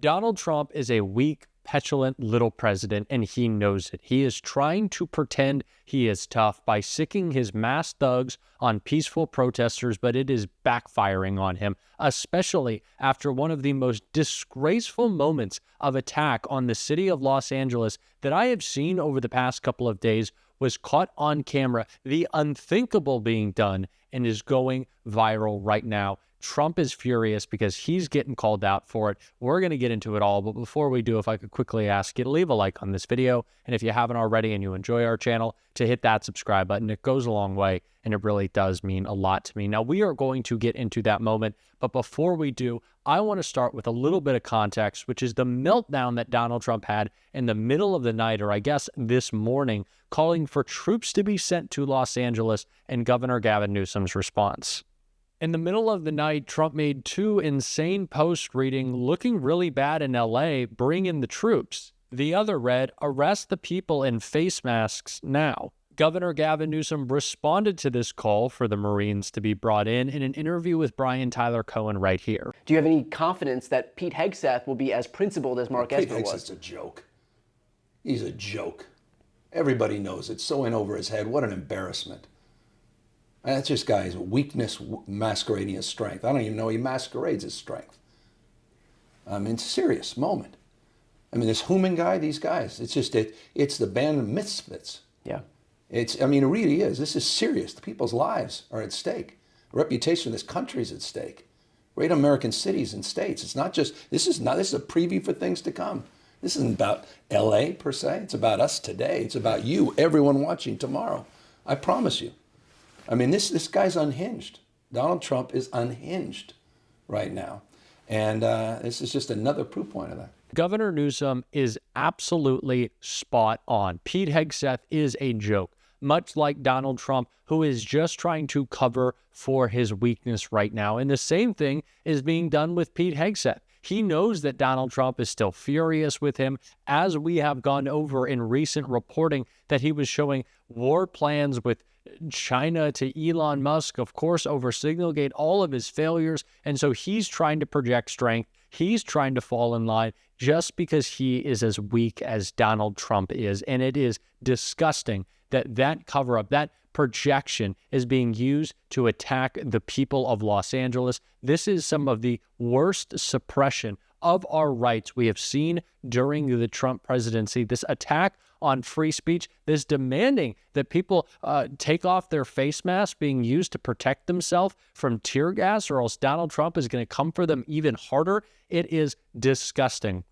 Donald Trump is a weak, petulant little president, and he knows it. He is trying to pretend he is tough by sicking his mass thugs on peaceful protesters, but it is backfiring on him, especially after one of the most disgraceful moments of attack on the city of Los Angeles that I have seen over the past couple of days was caught on camera, the unthinkable being done, and is going viral right now. Trump is furious because he's getting called out for it. We're going to get into it all, but before we do, if I could quickly ask you to leave a like on this video, and if you haven't already and you enjoy our channel, to hit that subscribe button. It goes a long way, and it really does mean a lot to me. Now, we are going to get into that moment, but before we do, I want to start with a little bit of context, which is the meltdown that Donald Trump had in the middle of the night, or I guess this morning, calling for troops to be sent to Los Angeles, and Governor Gavin Newsom's response. In the middle of the night, Trump made two insane posts reading, "Looking really bad in LA, bring in the troops." The other read, "Arrest the people in face masks now." Governor Gavin Newsom responded to this call for the Marines to be brought in an interview with Brian Tyler Cohen right here. Do you have any confidence that Pete Hegseth will be as principled as Mark Esper was? Pete Hegseth's a joke. He's a joke. Everybody knows it. So in over his head. What an embarrassment. That's just guy's weakness masquerading as strength. I don't even know he masquerades as strength. I mean, it's a serious moment. I mean, this Human guy, these guys, it's the band of misfits. Yeah. I mean, it really is. This is serious. The people's lives are at stake. The reputation of this country is at stake. Great American cities and states. It's not just, this is a preview for things to come. This isn't about LA per se. It's about us today. It's about you, everyone watching tomorrow. I promise you. I mean, this guy's unhinged. Donald Trump is unhinged right now. And this is just another proof point of that. Governor Newsom is absolutely spot on. Pete Hegseth is a joke, much like Donald Trump, who is just trying to cover for his weakness right now. And the same thing is being done with Pete Hegseth. He knows that Donald Trump is still furious with him, as we have gone over in recent reporting that he was showing war plans with China to Elon Musk, of course, over Signalgate, all of his failures. And so he's trying to project strength. He's trying to fall in line just because he is as weak as Donald Trump is. And it is disgusting that that cover-up, that projection is being used to attack the people of Los Angeles. This is some of the worst suppression of our rights we have seen during the Trump presidency. This attack on free speech, this demanding that people take off their face masks being used to protect themselves from tear gas, or else Donald Trump is going to come for them even harder. It is disgusting.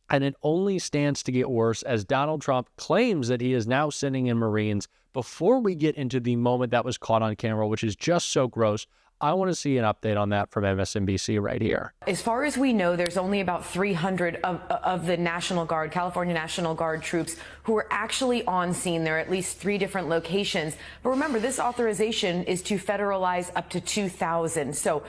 And it only stands to get worse as Donald Trump claims that he is now sending in Marines. Before we get into the moment that was caught on camera, which is just so gross, I want to see an update on that from MSNBC right here. As far as we know, there's only about 300 of the National Guard, California National Guard troops who are actually on scene. There are at least 3 different locations. But remember, this authorization is to federalize up to 2,000. So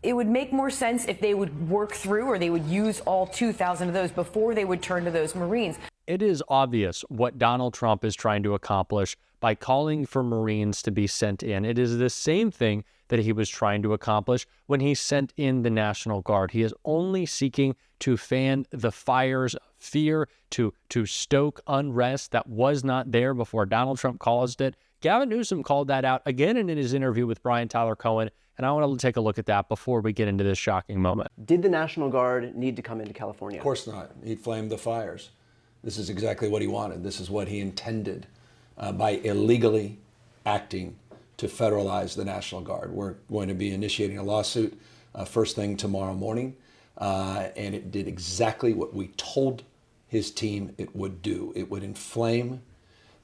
it would make more sense if they would work through, or they would use all 2,000 of those before they would turn to those Marines. It is obvious what Donald Trump is trying to accomplish by calling for Marines to be sent in. It is the same thing that he was trying to accomplish when he sent in the National Guard. He is only seeking to fan the fires of fear, to stoke unrest that was not there before Donald Trump caused it. Gavin Newsom called that out again in his interview with Brian Tyler Cohen, and I want to take a look at that before we get into this shocking moment. Did the National Guard need to come into California? Of course not. He flamed the fires. This is exactly what he wanted. This is what he intended by illegally acting to federalize the National Guard. We're going to be initiating a lawsuit first thing tomorrow morning, and it did exactly what we told his team it would do. It would inflame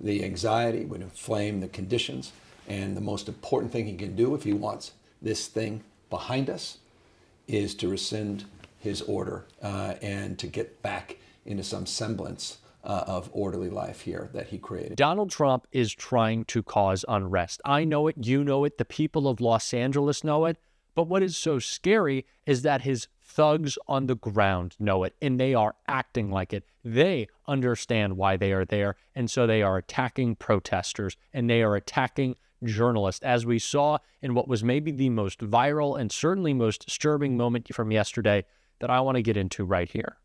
the anxiety, would inflame the conditions, and the most important thing he can do if he wants this thing behind us is to rescind his order and to get back into some semblance of orderly life here that he created. Donald Trump is trying to cause unrest. I know it, you know it, the people of Los Angeles know it, but what is so scary is that his thugs on the ground know it, and they are acting like it. They understand why they are there, and so they are attacking protesters, and they are attacking journalists, as we saw in what was maybe the most viral and certainly most disturbing moment from yesterday that I want to get into right here.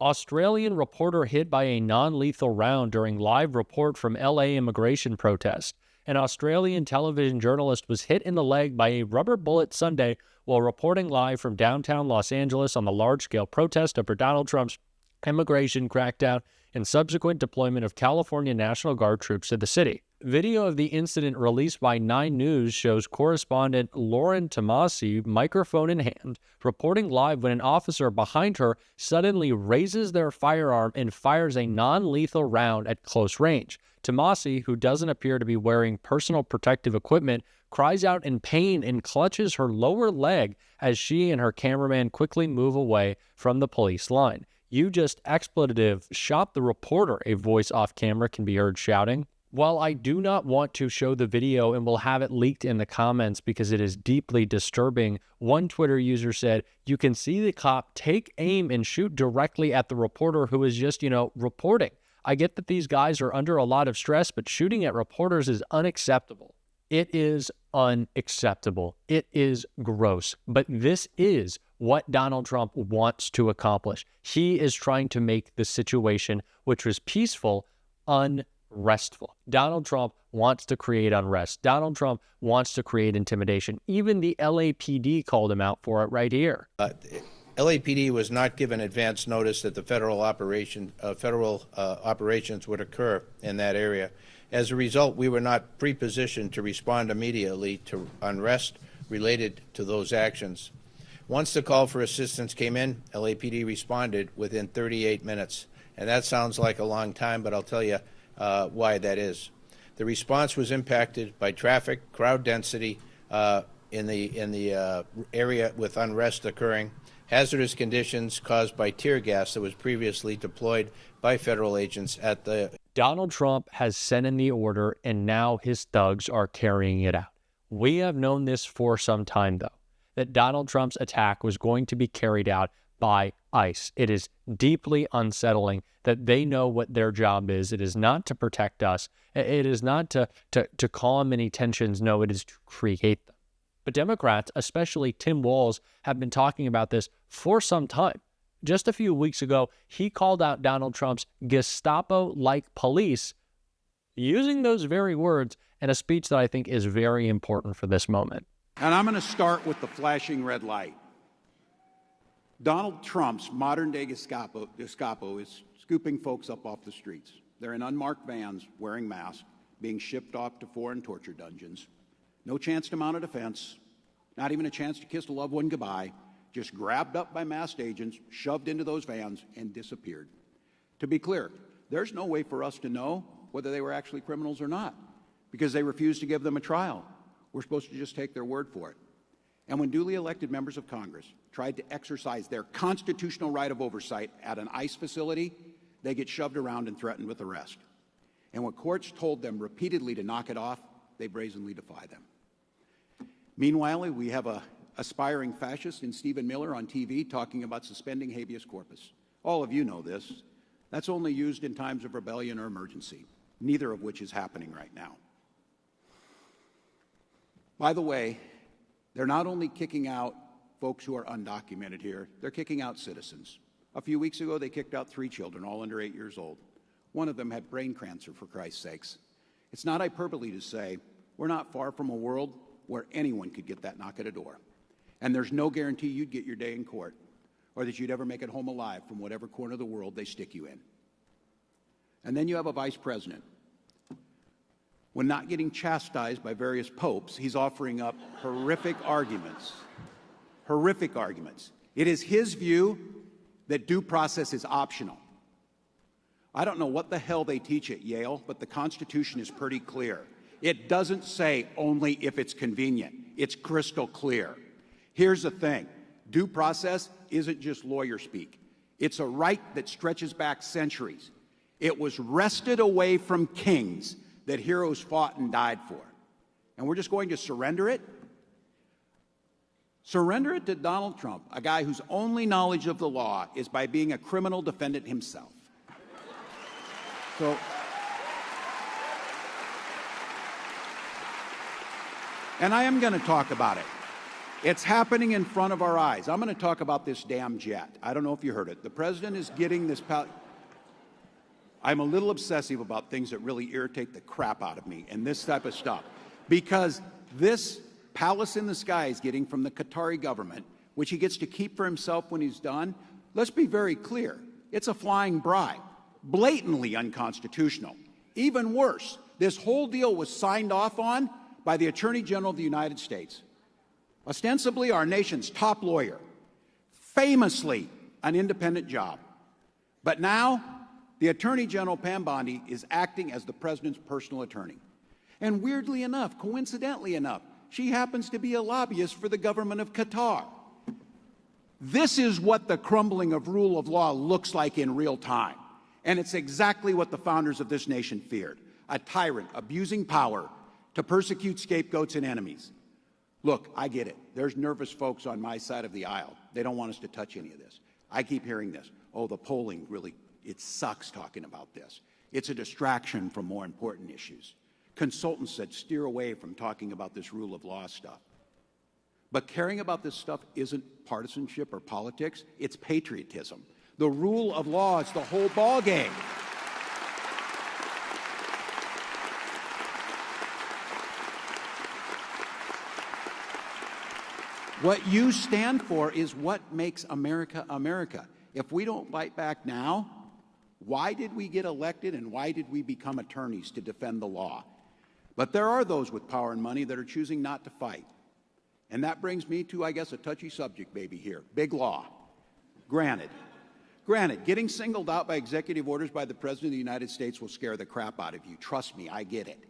Australian reporter hit by a non-lethal round during live report from LA immigration protest. An Australian television journalist was hit in the leg by a rubber bullet Sunday while reporting live from downtown Los Angeles on the large-scale protest over Donald Trump's immigration crackdown and subsequent deployment of California National Guard troops to the city. Video of the incident released by 9 News shows correspondent Lauren Tomasi, microphone in hand, reporting live when an officer behind her suddenly raises their firearm and fires a non-lethal round at close range. Tomasi, who doesn't appear to be wearing personal protective equipment, cries out in pain and clutches her lower leg as she and her cameraman quickly move away from the police line. "You just expletive shot the reporter," a voice off camera can be heard shouting. While I do not want to show the video and will have it leaked in the comments because it is deeply disturbing, one Twitter user said, "You can see the cop take aim and shoot directly at the reporter who is just, reporting. I get that these guys are under a lot of stress, but shooting at reporters is unacceptable." It is unacceptable. It is gross. But this is what Donald Trump wants to accomplish. He is trying to make the situation, which was peaceful, unrestful. Donald Trump wants to create unrest. Donald Trump wants to create intimidation. Even the LAPD called him out for it right here. LAPD was not given advance notice that the federal operations would occur in that area. As a result, we were not pre-positioned to respond immediately to unrest related to those actions. Once the call for assistance came in, LAPD responded within 38 minutes. And that sounds like a long time, but I'll tell you why that is. The response was impacted by traffic, crowd density in the area with unrest occurring, hazardous conditions caused by tear gas that was previously deployed by federal agents at the... Donald Trump has sent in the order, and now his thugs are carrying it out. We have known this for some time, though, that Donald Trump's attack was going to be carried out by ICE. It is deeply unsettling that they know what their job is. It is not to protect us. It is not to calm any tensions. No, it is to create them. But Democrats, especially Tim Walz, have been talking about this for some time. Just a few weeks ago, he called out Donald Trump's Gestapo-like police, using those very words in a speech that I think is very important for this moment. And I'm going to start with the flashing red light. Donald Trump's modern-day Gestapo is scooping folks up off the streets. They're in unmarked vans, wearing masks, being shipped off to foreign torture dungeons. No chance to mount a defense, not even a chance to kiss a loved one goodbye, just grabbed up by masked agents, shoved into those vans, and disappeared. To be clear, there's no way for us to know whether they were actually criminals or not, because they refused to give them a trial. We're supposed to just take their word for it. And when duly elected members of Congress tried to exercise their constitutional right of oversight at an ICE facility, they get shoved around and threatened with arrest. And when courts told them repeatedly to knock it off, they brazenly defy them. Meanwhile, we have an aspiring fascist in Stephen Miller on TV talking about suspending habeas corpus. All of you know this. That's only used in times of rebellion or emergency, neither of which is happening right now. By the way, they're not only kicking out folks who are undocumented here, they're kicking out citizens. A few weeks ago, they kicked out 3 children, all under 8 years old. One of them had brain cancer, for Christ's sakes. It's not hyperbole to say we're not far from a world where anyone could get that knock at a door. And there's no guarantee you'd get your day in court or that you'd ever make it home alive from whatever corner of the world they stick you in. And then you have a vice president. When not getting chastised by various popes, he's offering up horrific arguments. Horrific arguments. It is his view that due process is optional. I don't know what the hell they teach at Yale, but the Constitution is pretty clear. It doesn't say only if it's convenient. It's crystal clear. Here's the thing. Due process isn't just lawyer speak. It's a right that stretches back centuries. It was wrested away from kings that heroes fought and died for. And we're just going to surrender it? Surrender it to Donald Trump, a guy whose only knowledge of the law is by being a criminal defendant himself. So, and I am going to talk about it. It's happening in front of our eyes. I'm going to talk about this damn jet. I don't know if you heard it. The president is getting this. I'm a little obsessive about things that really irritate the crap out of me and this type of stuff. Because this palace in the sky is getting from the Qatari government, which he gets to keep for himself when he's done. Let's be very clear. It's a flying bribe, blatantly unconstitutional. Even worse, this whole deal was signed off on by the Attorney General of the United States, ostensibly our nation's top lawyer, famously an independent job. But now, the Attorney General Pam Bondi is acting as the president's personal attorney. And weirdly enough, coincidentally enough, she happens to be a lobbyist for the government of Qatar. This is what the crumbling of rule of law looks like in real time. And it's exactly what the founders of this nation feared: a tyrant abusing power to persecute scapegoats and enemies. Look, I get it. There's nervous folks on my side of the aisle. They don't want us to touch any of this. I keep hearing this. Oh, the polling really, it sucks talking about this. It's a distraction from more important issues. Consultants said steer away from talking about this rule of law stuff. But caring about this stuff isn't partisanship or politics, it's patriotism. The rule of law is the whole ballgame. What you stand for is what makes America America. If we don't fight back now, why did we get elected and why did we become attorneys to defend the law? But there are those with power and money that are choosing not to fight. And that brings me to, I guess, a touchy subject maybe here: big law. Granted, getting singled out by executive orders by the President of the United States will scare the crap out of you. Trust me, I get it.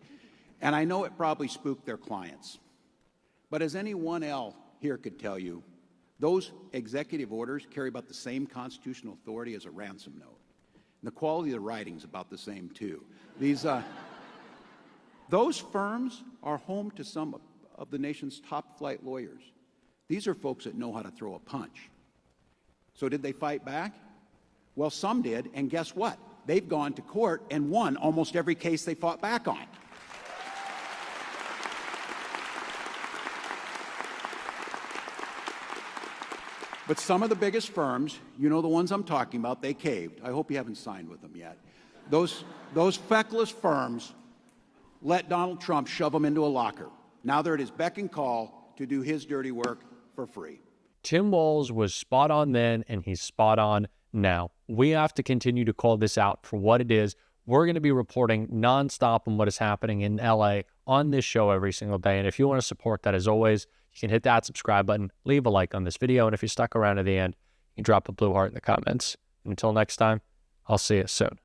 And I know it probably spooked their clients. But as any 1L here could tell you, those executive orders carry about the same constitutional authority as a ransom note. And the quality of the writing's about the same, too. Those firms are home to some of the nation's top flight lawyers. These are folks that know how to throw a punch. So did they fight back? Well, some did, and guess what? They've gone to court and won almost every case they fought back on. But some of the biggest firms, you know the ones I'm talking about, they caved. I hope you haven't signed with them yet. Those feckless firms let Donald Trump shove them into a locker. Now they're at his beck and call to do his dirty work for free. Tim Walz was spot on then, and he's spot on now. We have to continue to call this out for what it is. We're going to be reporting nonstop on what is happening in LA on this show every single day. And if you want to support that, as always, you can hit that subscribe button, leave a like on this video, and if you stuck around to the end, you can drop a blue heart in the comments. And until next time, I'll see you soon.